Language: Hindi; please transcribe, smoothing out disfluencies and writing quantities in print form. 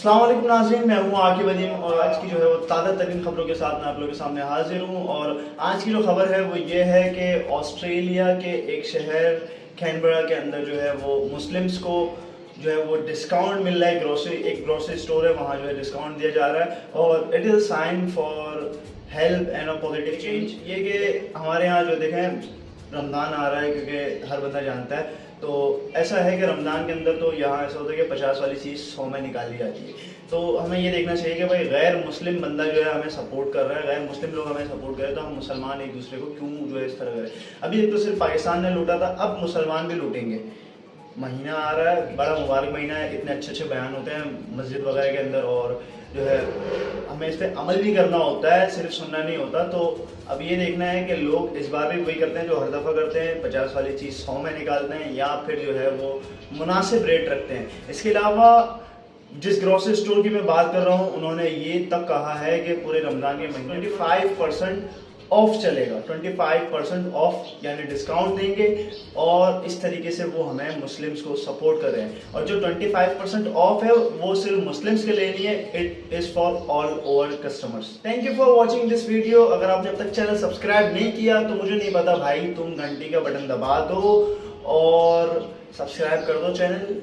अस्सलाम वालेकुम नाज़रीन, मैं हूँ आकिब अदीम और आज की जो है वो ताज़ा तरीन खबरों के साथ मैं आप लोगों के सामने हाजिर हूँ। और आज की जो खबर है वो ये है कि ऑस्ट्रेलिया के एक शहर कैनबरा के अंदर जो है वो मुस्लिम्स को जो है वो डिस्काउंट मिल रहा है। एक ग्रोसरी स्टोर है, वहाँ जो है डिस्काउंट दिया जा रहा है और it is a sign for help and a positive change. ये कि हमारे यहाँ जो देखें रमज़ान आ रहा है, क्योंकि हर बंदा जानता है, तो ऐसा है कि रमज़ान के अंदर तो यहाँ ऐसा होता है कि 50 वाली चीज़ 100 में निकाली जाती है। तो हमें ये देखना चाहिए कि भाई गैर मुस्लिम बंदा जो है हमें सपोर्ट कर रहा है, गैर मुस्लिम लोग हमें सपोर्ट कर रहे हैं, तो हम मुसलमान एक दूसरे को क्यों जो है इस तरह करें। अभी एक तो सिर्फ पाकिस्तान ने लूटा था, अब मुसलमान भी लूटेंगे। महीना आ रहा है, बड़ा मुबारक महीना है, इतने अच्छे अच्छे बयान होते हैं मस्जिद वगैरह के अंदर और जो है हमें इस पर अमल भी करना होता है, सिर्फ सुनना नहीं होता। तो अब ये देखना है कि लोग इस बार भी वही करते हैं जो हर दफ़ा करते हैं, 50 वाली चीज़ 100 में निकालते हैं या फिर जो है वो मुनासिब रेट रखते हैं। इसके अलावा जिस ग्रोसरी स्टोर की मैं बात कर रहा हूँ, उन्होंने ये तक कहा है कि पूरे रमज़ान के महीने 25% ऑफ चलेगा, 25% ऑफ यानी डिस्काउंट देंगे और इस तरीके से वो हमें मुस्लिम्स को सपोर्ट कर रहे हैं। और जो 25% ऑफ है वो सिर्फ मुस्लिम्स के लिए नहीं है, it is for all over customers. Thank you for watching this video. अगर आपने अब तक चैनल सब्सक्राइब नहीं किया तो मुझे नहीं पता भाई, तुम घंटी का बटन दबा दो और सब्सक्राइब कर दो चैनल।